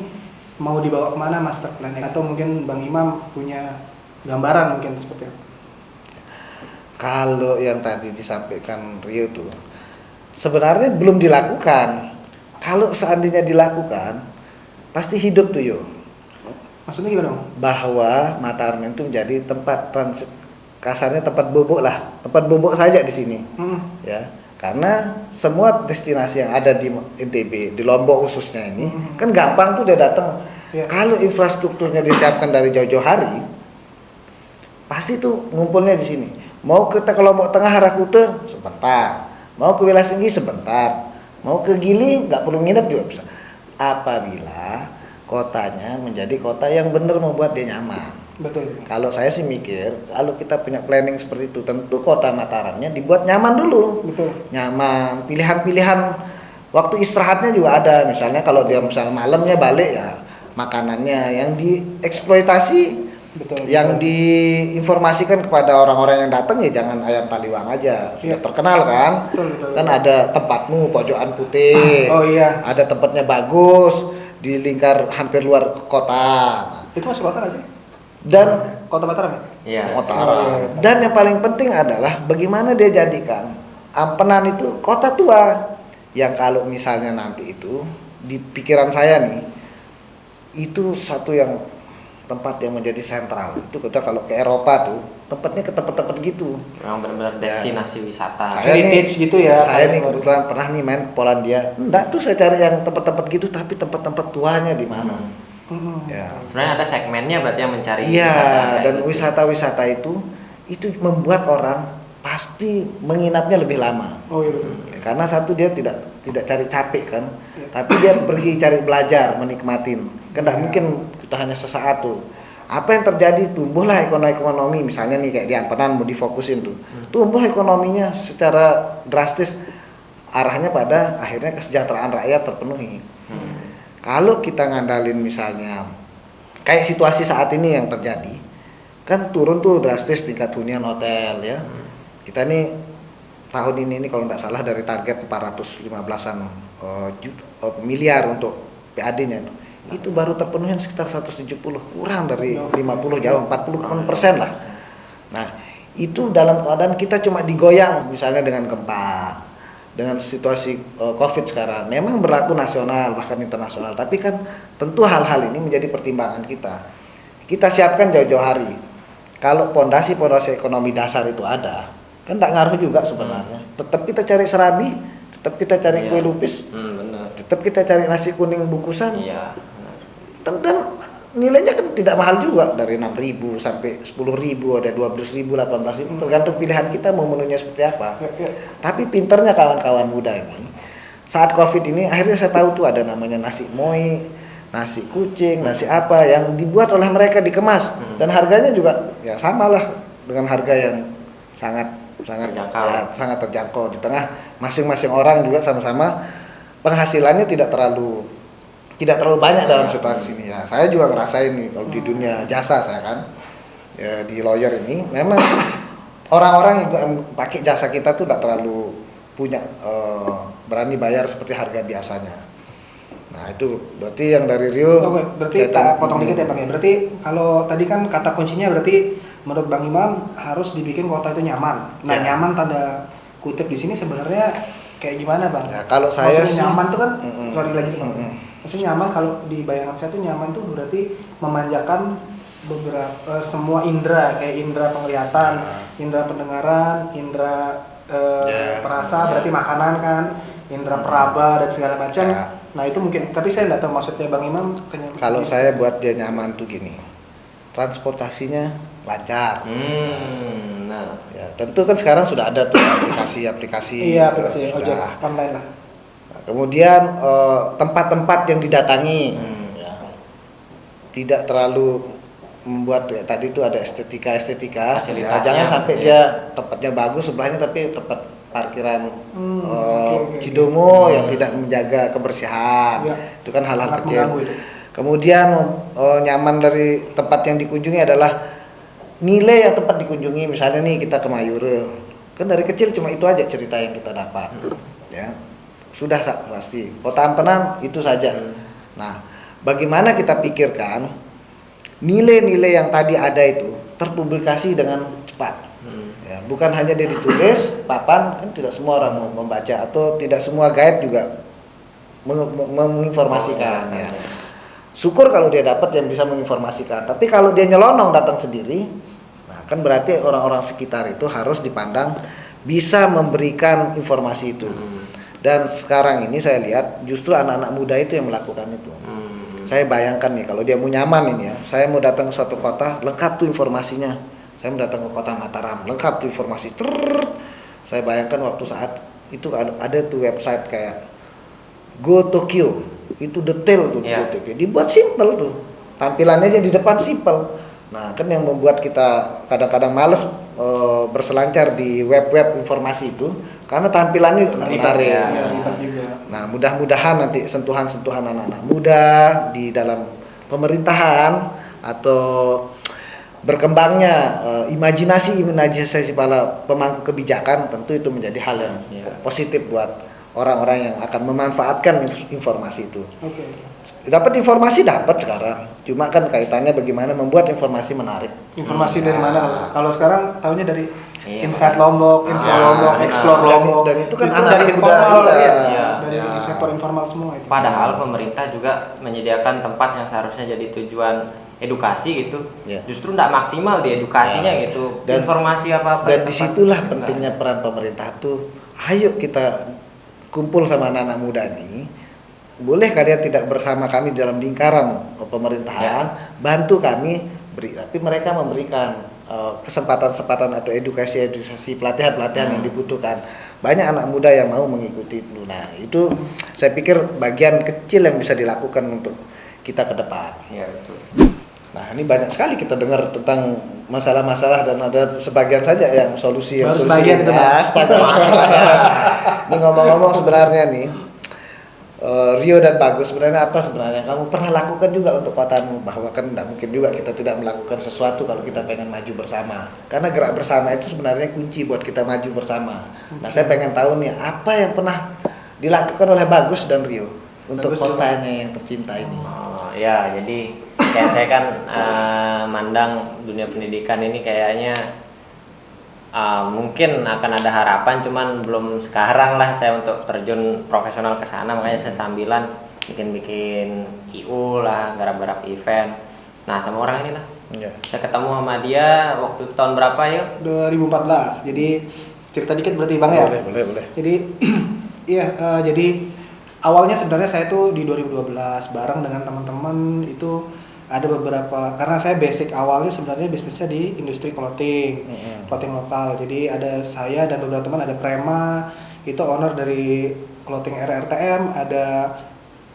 mau dibawa kemana master plan atau mungkin Bang Imam punya gambaran mungkin seperti itu. Kalau yang tadi disampaikan Rio tuh sebenarnya belum dilakukan. Kalau seandainya dilakukan pasti hidup tuh yo. Maksudnya gimana Bang? Bahwa Mataram itu menjadi tempat transit kasarnya tempat bobok lah, tempat bobok saja di sini. Ya. Karena semua destinasi yang ada di NTB, di Lombok khususnya ini, kan gampang tuh dia datang. Iya. Kalau infrastrukturnya disiapkan dari jauh-jauh hari, pasti tuh ngumpulnya di sini. Mau ke Lombok Tengah Harakute sebentar, mau ke Wilayah Tinggi sebentar, mau ke Gili nggak perlu nginep juga bisa. Apabila kotanya menjadi kota yang benar membuat dia nyaman. Betul. Kalau saya sih mikir, kalau kita punya planning seperti itu, tentu kota Mataramnya dibuat nyaman dulu. Betul. Nyaman, pilihan-pilihan waktu istirahatnya juga ada. Misalnya kalau dia misalnya malamnya balik ya, makanannya yang dieksploitasi, Betul. yang diinformasikan kepada orang-orang yang datang ya jangan ayam taliwang aja. Sudah Iya. terkenal kan? Betul. Kan ada tempatmu pojokan putih. Oh iya. Ada tempatnya bagus di lingkar hampir luar kota. Itu masuk kota nggak sih? Dan Kota Mataram ya? Iya. Mataram. Dan yang paling penting adalah bagaimana dia jadikan Ampenan itu kota tua yang kalau misalnya nanti itu di pikiran saya nih itu satu yang tempat yang menjadi sentral. Itu kita kalau ke Eropa tuh tempatnya ke tempat-tempat gitu. Yang benar-benar destinasi wisata. Saya nih, Heritage gitu ya. Saya nih kebetulan pernah nih main ke Polandia. Enggak tuh saya cari yang tempat-tempat gitu tapi tempat-tempat tuanya di mana. Ya. Sebenarnya ada segmennya berarti yang mencari Iya, wisata kayak dan gitu. wisata-wisata itu itu membuat orang pasti menginapnya lebih lama. Oh iya betul. Karena satu dia tidak cari capek kan, Iya. tapi dia pergi cari belajar, menikmatin. Kan tidak Iya. mungkin kita hanya sesaat tuh. Apa yang terjadi? Tumbuhlah ekonomi, misalnya nih kayak di Ampenan mau difokusin tuh, tumbuh ekonominya secara drastis, arahnya pada akhirnya kesejahteraan rakyat terpenuhi. Kalau kita ngandalin misalnya kayak situasi saat ini yang terjadi, kan turun tuh drastis tingkat hunian hotel ya. Kita nih tahun ini kalau tidak salah dari target 415-an miliar untuk PAD-nya itu baru terpenuhi sekitar 170, kurang dari 50, jauh 40% lah. Nah, itu dalam keadaan kita cuma digoyang misalnya dengan gempa, dengan situasi Covid sekarang. Memang berlaku nasional bahkan internasional, tapi kan tentu hal-hal ini menjadi pertimbangan kita. Kita siapkan jauh-jauh hari. Kalau pondasi ekonomi dasar itu ada, kan tidak ngaruh juga sebenarnya. Tetap kita cari serabi, tetap kita cari kue lupis, Benar. tetap kita cari nasi kuning bungkusan. Iya. Dan nilainya kan tidak mahal juga, dari 6.000 sampai 10.000, ada 12.000, 18.000, tergantung pilihan kita mau menunya seperti apa. Ya. Tapi pinternya kawan-kawan muda ini, saat Covid ini akhirnya saya tahu tuh ada namanya nasi moi, nasi kucing, nasi apa yang dibuat oleh mereka, dikemas dan harganya juga ya samalah dengan harga yang sangat Terjangkau. ya, sangat terjangkau di tengah masing-masing orang juga sama-sama penghasilannya tidak terlalu banyak dalam situasi ini ya. Saya juga ngerasain nih kalau di dunia jasa, saya kan ya di lawyer ini memang orang-orang yang pakai jasa kita tuh tidak terlalu punya berani bayar seperti harga biasanya. Nah itu berarti yang dari Rio. Oke, berarti tak potong dikit ya Bang ya. Berarti kalau tadi kan kata kuncinya berarti menurut Bang Imam harus dibikin kota itu nyaman. Nah Ya. nyaman tanda kutip di sini sebenarnya kayak gimana Bang? Ya, kalau saya maksudnya sih nyaman tuh kan, Mm-mm. sorry lagi Bang. Mm-mm. Maksudnya nyaman kalau di bayangan saya tuh nyaman tuh berarti memanjakan beberapa semua indera, kayak indera penglihatan, indera pendengaran, indera Ya. perasa, berarti makanan kan, indera peraba dan segala macam. Ya. Nah itu mungkin, tapi saya nggak tahu maksudnya Bang Imam. Kalau saya buat dia nyaman tuh gini, transportasinya lancar. Nah. Ya, tentu kan sekarang sudah ada tuh aplikasi-aplikasi. Iya, aplikasi ojek sudah. online lah. Nah, kemudian tempat-tempat yang didatangi, ya, tidak terlalu membuat ya, tadi itu ada estetika. Ya, Fasilitasnya, jangan sampai ya. dia tempatnya bagus sebelahnya tapi tempat parkiran Oke. Cidomo yang tidak menjaga kebersihan. Ya. Itu kan hal-hal Sangat kecil. mengganggu itu. Kemudian nyaman dari tempat yang dikunjungi adalah nilai yang tempat dikunjungi. Misalnya nih kita ke Mayura, kan dari kecil cuma itu aja cerita yang kita dapat, ya sudah pasti. Kota Ampenan itu saja. Nah, bagaimana kita pikirkan nilai-nilai yang tadi ada itu terpublikasi dengan cepat. Ya, bukan hanya dia ditulis papan, kan tidak semua orang mau membaca atau tidak semua guide juga menginformasikan. Ya. Syukur kalau dia dapat yang bisa menginformasikan. Tapi kalau dia nyelonong datang sendiri, nah kan berarti orang-orang sekitar itu harus dipandang bisa memberikan informasi itu. Dan sekarang ini saya lihat justru anak-anak muda itu yang melakukan itu. Saya bayangkan nih kalau dia mau nyaman ini ya, saya mau datang ke suatu kota, lengkap tuh informasinya. Saya mau datang ke kota Mataram, lengkap tuh informasi. Saya bayangkan waktu saat itu ada tuh website kayak Go Tokyo, itu detail tuh Yeah. Go Tokyo. Dibuat simple tuh, tampilannya aja di depan simple. Nah kan yang membuat kita kadang-kadang males berselancar di web-web informasi itu karena tampilannya menarik. ya. Ya. Ribet juga. Nah, mudah-mudahan nanti sentuhan-sentuhan anak-anak muda di dalam pemerintahan atau berkembangnya imajinasi para pemangku kebijakan, tentu itu menjadi hal yang positif buat orang-orang yang akan memanfaatkan informasi itu. Oke. Dapat informasi dapat sekarang, cuma kan kaitannya bagaimana membuat informasi menarik. Informasi dari mana? Kalau sekarang tahunya dari Iya. Insight Lombok, Info Ah, Lombok, benar. Explore Lombok. Dan itu kan Justru anak-anak dari muda, informal iya. ya. Iya. Dari Ya. sektor informal semua itu. Padahal pemerintah juga menyediakan tempat yang seharusnya jadi tujuan edukasi gitu, Ya. justru tidak maksimal di edukasinya gitu. Dan- Informasi apa-apa. Dan di tempat disitulah itu pentingnya peran pemerintah tuh. Ayo kita kumpul sama anak-anak muda nih. Boleh kalian tidak bersama kami dalam lingkaran pemerintahan, bantu kami beri. Tapi mereka memberikan kesempatan-kesempatan atau edukasi pelatihan-pelatihan yang dibutuhkan. Banyak anak muda yang mau mengikuti itu. Nah, itu saya pikir bagian kecil yang bisa dilakukan untuk kita ke depan. Iya betul. Nah, ini banyak sekali kita dengar tentang masalah-masalah dan ada sebagian saja yang solusi yang Baru solusi. sebagian itu, Bang. Ya, astaga. Ini ngomong-ngomong sebenarnya nih Rio dan Bagus, sebenarnya apa sebenarnya kamu pernah lakukan juga untuk kotamu, bahwa kan tidak mungkin juga kita tidak melakukan sesuatu kalau kita pengen maju bersama, karena gerak bersama itu sebenarnya kunci buat kita maju bersama. Nah, saya pengen tahu nih apa yang pernah dilakukan oleh Bagus dan Rio untuk Bagus juga. kotanya yang tercinta ini. Oh ya, jadi kayak saya kan mandang dunia pendidikan ini kayaknya mungkin akan ada harapan, cuman belum sekarang lah saya untuk terjun profesional ke sana. Makanya saya sambilan bikin IU lah, garap-garap event. Nah, sama orang ini lah. Iya. Saya ketemu sama dia waktu tahun berapa yuk? 2014. Jadi cerita dikit berarti Bang ya. Boleh. Jadi iya, jadi awalnya sebenarnya saya tuh di 2012 bareng dengan teman-teman itu ada beberapa, karena saya basic awalnya sebenarnya bisnisnya di industri clothing, clothing lokal. Jadi ada saya dan beberapa teman, ada Prema, itu owner dari clothing RRTM, ada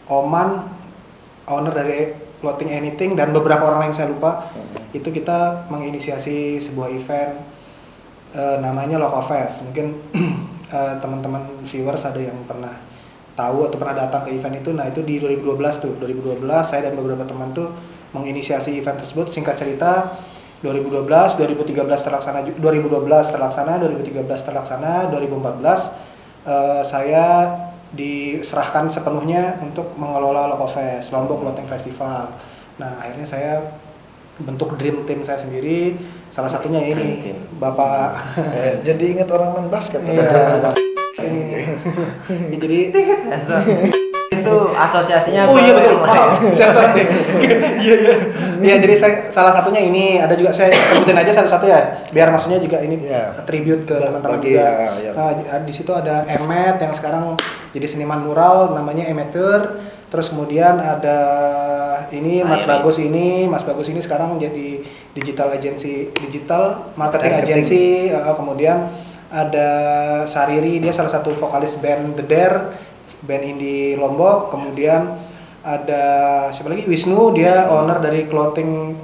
Oman, owner dari clothing anything, dan beberapa orang lain saya lupa. Itu kita menginisiasi sebuah event namanya Lokofest. Mungkin teman-teman viewers ada yang pernah tahu atau pernah datang ke event itu. Nah, itu di 2012 tuh. 2012 saya dan beberapa teman tuh menginisiasi event tersebut. Singkat cerita 2012, 2013 terlaksana, 2012 terlaksana, 2013 terlaksana, 2014 saya diserahkan sepenuhnya untuk mengelola Lokofest, Lombok Clothing Festival. Nah, akhirnya saya bentuk dream team saya sendiri. Salah satunya ini Bapak Jadi ingat orang main basket. Iya, ini. Jadi Itu asosiasinya. oh iya betul, maaf, saya salah nih. Iya, jadi saya salah satunya ini, ada juga saya sebutin aja satu-satu ya, biar maksudnya juga ini Iya. tribute ke teman-teman Bagi, juga. ya. Nah, di situ ada Emet yang sekarang jadi seniman mural, namanya Emeter. Terus kemudian ada ini Mas Bagus ini sekarang jadi digital marketing agency. Kemudian ada Sariri, dia salah satu vokalis band The Dare, band indie Lombok. Kemudian ada siapa lagi, Wisnu, dia owner dari clothing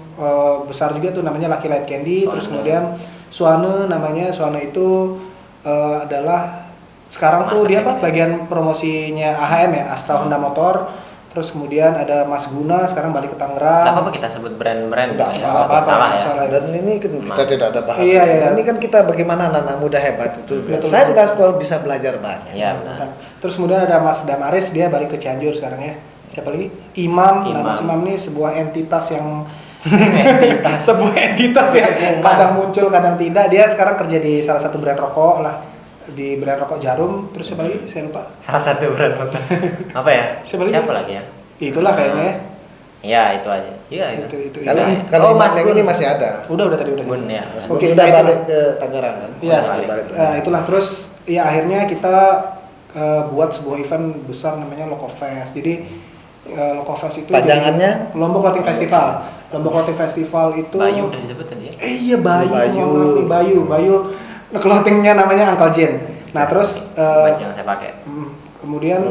besar juga tuh, namanya Lucky Light Candy. Terus kemudian Suane, namanya Suane itu adalah sekarang tuh dia apa, bagian promosinya AHM ya, Astra Honda Motor. Terus kemudian ada Mas Guna, sekarang balik ke Tangerang. Nggak apa-apa kita sebut brand-brand. Nggak ya, apa-apa, salah ya. salah. Dan ini kan kita tidak ada bahas. Iya, iya. Ini kan kita bagaimana anak-anak muda hebat itu. Betul. Saya Gaspol bisa belajar banyak. Iya benar. Terus kemudian ada Mas Damaris, dia balik ke Cianjur sekarang ya. Siapa lagi? Imam. Nah, Mas Imam ini sebuah entitas yang sebuah entitas yang kadang muncul, kadang tidak. Dia sekarang kerja di salah satu brand rokok lah, di brand rokok Jarum. Terus siapa lagi? Saya lupa. Salah satu brand apa ya? Siapa lagi? ya? Itulah kayaknya ya. Iya, itu aja. Iya, itu. Kalau Oh, Mas Mas yang Gun. ini masih ada. Udah tadi udah. Gun ya. Oke, Sudah nah, balik ke Tangerang kan? Iya, Sudah balik. itulah. Terus ya akhirnya kita buat sebuah event besar namanya Lokofest. Jadi Lokofest itu Panjangannya? Lombok Clothing Festival. Lombok Clothing Festival itu Bayu udah disebut tadi ya. iya Bayu. Bayu. Clothingnya namanya Uncle Jin. Nah, terus Baju yang saya pakai. kemudian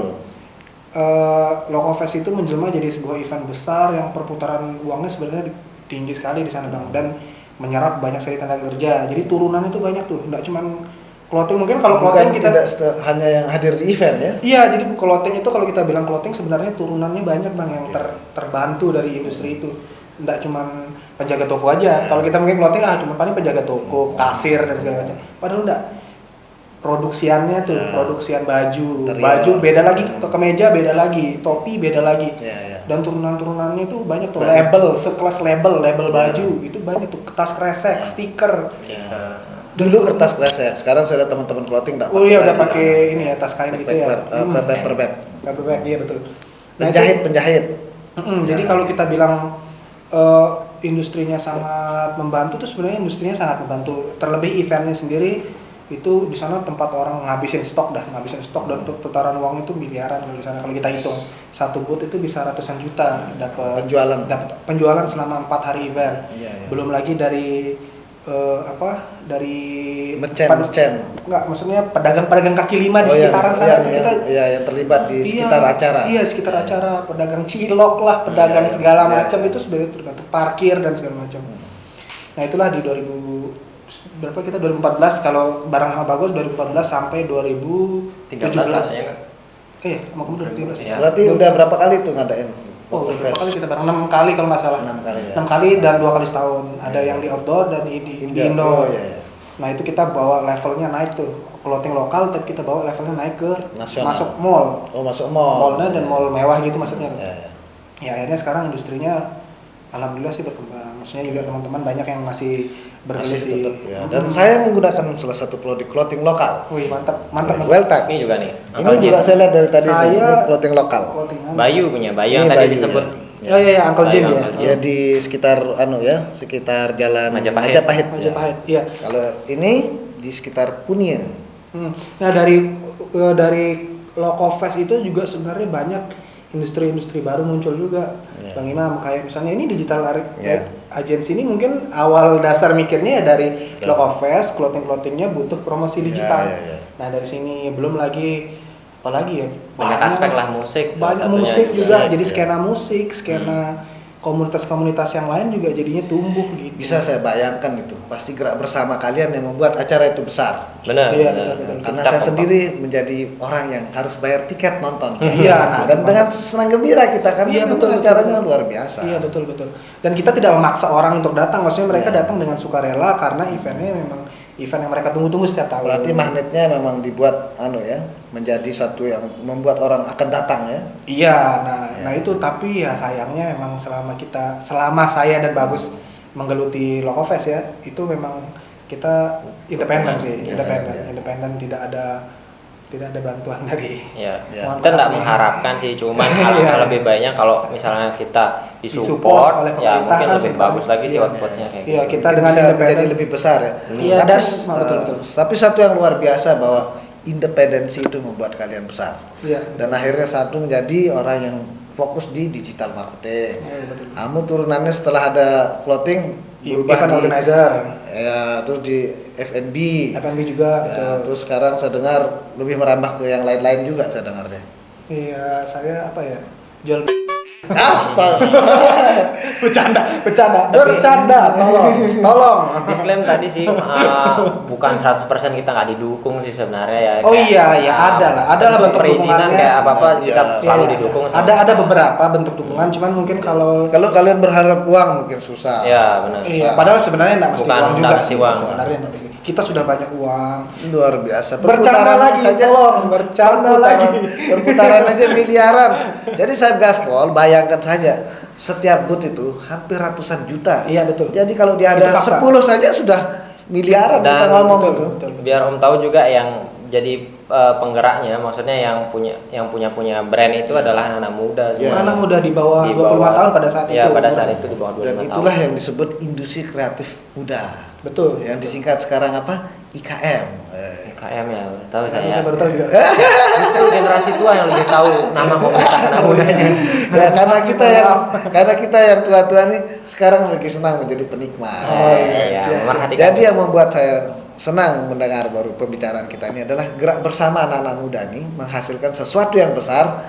Lokofest itu menjelma jadi sebuah event besar yang perputaran uangnya sebenarnya tinggi sekali di sana Bang, dan menyerap banyak sekali tenaga kerja. Jadi turunannya itu banyak tuh, nggak cuman clothing. Mungkin kalau clothing Bukan kita tidak hanya yang hadir di event ya. iya, jadi clothing itu kalau kita bilang clothing sebenarnya turunannya banyak Bang yang terbantu dari industri itu. Nggak cuman penjaga toko aja. Kalau kita mungkin clothing cuma paling penjaga toko, kasir dan segala macam. Padahal enggak. Produksiannya tuh, produksian baju, Interior. baju beda lagi, kemeja beda lagi, topi beda lagi, Iya. dan turunan-turunannya tuh banyak tuh, label, sekelas label baju itu banyak tuh, kertas kresek, stiker. Dulu kertas kresek, sekarang saya lihat teman-teman clothing Oh iya udah pakai ini ya, tas kain gitu ya. Perbeb. Paperback, iya betul. Penjahit. Jadi kalau kita bilang industrinya sangat membantu tuh, sebenarnya industrinya sangat membantu. Terlebih eventnya sendiri itu di sana tempat orang ngabisin stok dan putaran uang itu miliaran kalau di sana. Kalau kita hitung satu booth itu bisa ratusan juta dapat Penjualan. penjualan selama 4 hari event. Iya. Belum lagi dari dari Merchant. Enggak, maksudnya pedagang-pedagang kaki lima di Oh, sekitaran sana tuh kita yang terlibat di sekitar acara. Iya, sekitar acara, pedagang cilok lah, pedagang segala macam iya. itu sebenarnya tergantung parkir dan segala macam. Nah, itulah di 2014 kalau barang hal bagus 2014 sampai 2017. 13 lah ya kan. Iya, sama kamu 2017 Iya. ya. Berarti udah berapa kali tuh ngadain? Oh, Waktu berapa fest? kali kita bareng? 6 kali kalau nggak salah. 6 kali ya. 6 kali dan 2 kali setahun. Ada yang di outdoor dan di indoor. Oh, iya. Nah, itu kita bawa levelnya naik tuh. Clothing lokal tapi kita bawa levelnya naik ke Nasional. masuk mall. Oh, masuk mall. Mallnya dan mall mewah gitu maksudnya. Ya, ya. Ya akhirnya sekarang industrinya alhamdulillah sih berkembang. Maksudnya juga teman-teman banyak yang masih Masih bergelut di. tetap ya. Dan saya menggunakan salah satu produk clothing lokal. Wih, mantap, mantap. Welltag. Ini juga nih. Ini Uncle Jim. juga saya lihat dari tadi Saya- ini clothing lokal. Clothing Bayu punya, Bayu yang Ini tadi Bayu, disebut. ya. Oh iya, Uncle Jim Bayu, ya. Uncle Jim. Ya di sekitar sekitar jalan Majapahit. Majapahit. ya. Majapahit. Iya. Kalau ini di sekitar Punia. Nah dari Loco Fest itu juga sebenarnya banyak industri-industri baru muncul juga. Ya. Bang Imam kayak misalnya ini digital Ya. agency ini mungkin awal dasar mikirnya ya dari Ya. Loco Fest, clothing-clothingnya butuh promosi digital. Ya. Nah dari sini belum lagi apalagi ya Banyak aspek lah, musik salah banyak satunya. musik juga Ya. jadi skena musik, skena komunitas-komunitas yang lain juga jadinya tumbuh gitu. Bisa saya bayangkan itu. Pasti gerak bersama kalian yang membuat acara itu besar. Benar. Iya, benar. betul. Karena Kita saya kompak. sendiri menjadi orang yang harus bayar tiket nonton. Iya, nah, dan dengan senang gembira kita kan Iya, memang betul, acaranya betul. luar biasa. Iya betul. Dan kita tidak memaksa orang untuk datang, maksudnya mereka Iya. datang dengan sukarela karena eventnya memang event yang mereka tunggu-tunggu setiap tahun. Berarti magnetnya memang dibuat menjadi satu yang membuat orang akan datang ya. Iya, Iya. nah itu tapi ya sayangnya memang selama saya dan Bagus menggeluti Loco Fest ya, itu memang kita independen sih, Independen, ya. independen tidak ada bantuan dari. Ya, Ya. kita nggak mengharapkan sih, cuman alangkah Iya. lebih baiknya kalau misalnya kita Disupport disupport, oleh ya pemerintah mungkin kan lebih sebenarnya. bagus lagi sih Iya. outputnya kayak Iya, gitu. kita Mungkin dengan bisa independen. menjadi lebih besar ya. Iya, tapi, betul. tapi satu yang luar biasa bahwa independensi itu membuat kalian besar. Iya. Dan akhirnya satu menjadi orang yang fokus di digital marketing. Iya, betul. Kamu turunannya setelah ada clothing berubah Event di organizer, ya terus di F&B. F&B juga, Ya, betul. terus sekarang saya dengar lebih merambah ke yang lain-lain juga saya dengar deh. Iya, saya apa ya? Jual Astaga. bercanda, tolong. Disclaimer tadi sih bukan 100% kita nggak didukung sih sebenarnya ya. Oh Kayak, iya, ya ada lah bentuk perizinan dukungannya. kayak apa kita Iya. selalu Iya, didukung. sama- Ada beberapa bentuk dukungan, cuman mungkin kalau Kalau kalian berharap uang mungkin susah. Iya, benar. iya, padahal sebenarnya nggak mesti Bukan, uang juga nggak mesti sih. uang. Sebenarnya nggak mesti. Kita sudah banyak uang. Luar biasa. Bercanda Perputarannya lagi, tolong, bercanda lagi. Perputaran aja miliaran. Jadi saya gaspol, bayangkan saja setiap booth itu hampir ratusan juta. Iya, betul. Jadi kalau dia Itu ada fakta. 10 saja sudah miliaran kita Dan ngomong betul, itu. betul. Biar Om tahu juga yang jadi penggeraknya, maksudnya yang punya brand itu adalah anak-anak muda. Iya. Anak muda di bawah Di 25 bawah- tahun pada saat Iya, itu. pada saat itu di bawah 25 Dan tahun. itulah yang disebut industri kreatif muda. Betul. Yang disingkat sekarang apa? IKM. KM ya, tahu saya. Saya baru tahu juga. Justru generasi tua yang lebih tahu nama komunitas anak mudanya. Ya karena kita yang tua-tua nih sekarang lagi senang menjadi penikmat. Oh, iya, siap. Memerhatikan. Jadi yang membuat saya senang mendengar baru pembicaraan kita ini adalah gerak bersama anak-anak muda nih menghasilkan sesuatu yang besar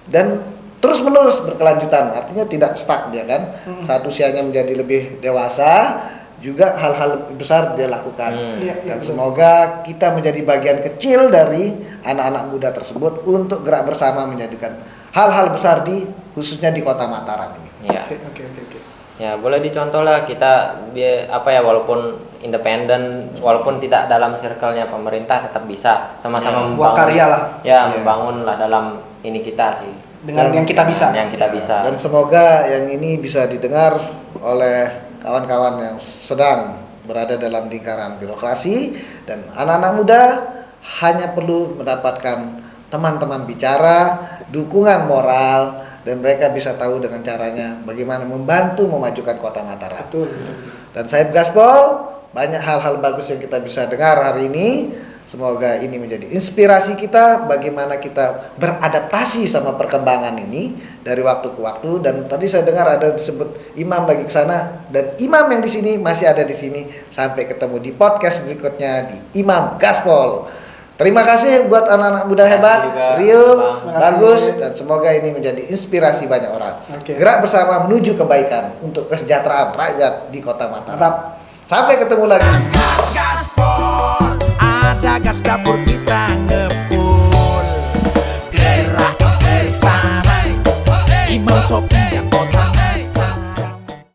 dan terus menerus berkelanjutan. Artinya tidak stuck dia kan. Saat usianya menjadi lebih dewasa juga hal-hal besar dia lakukan. Iya, iya, Dan betul. semoga kita menjadi bagian kecil dari anak-anak muda tersebut untuk gerak bersama menjadikan hal-hal besar khususnya di Kota Mataram ini. Iya. Oke. Ya, boleh dicontoh lah kita walaupun independen, walaupun tidak dalam circle-nya pemerintah tetap bisa sama-sama Buat karya lah. Ya, Iya. membangun lah dalam ini kita sih. Dengan yang kita bisa. Yang kita bisa. Dan semoga yang ini bisa didengar oleh kawan-kawan yang sedang berada dalam lingkaran birokrasi dan anak-anak muda hanya perlu mendapatkan teman-teman bicara, dukungan moral dan mereka bisa tahu dengan caranya bagaimana membantu memajukan Kota Mataram. Betul. Dan saya Gaspol, banyak hal-hal bagus yang kita bisa dengar hari ini. Semoga ini menjadi inspirasi kita bagaimana kita beradaptasi sama perkembangan ini dari waktu ke waktu. Dan tadi saya dengar ada disebut imam lagi ke sana, dan imam yang di sini masih ada di sini. Sampai ketemu di podcast berikutnya di Imam Gaspol. Terima kasih buat anak-anak muda hebat, juga, Rio, Bang. bagus, Terima kasih. dan semoga ini menjadi inspirasi banyak orang. Oke. Gerak bersama menuju kebaikan untuk kesejahteraan rakyat di Kota Mataram. Mantap. Sampai ketemu lagi. Gas gaspol, ada gas dapur kita ngepul. Gerah bersama Imam Sopi yang kota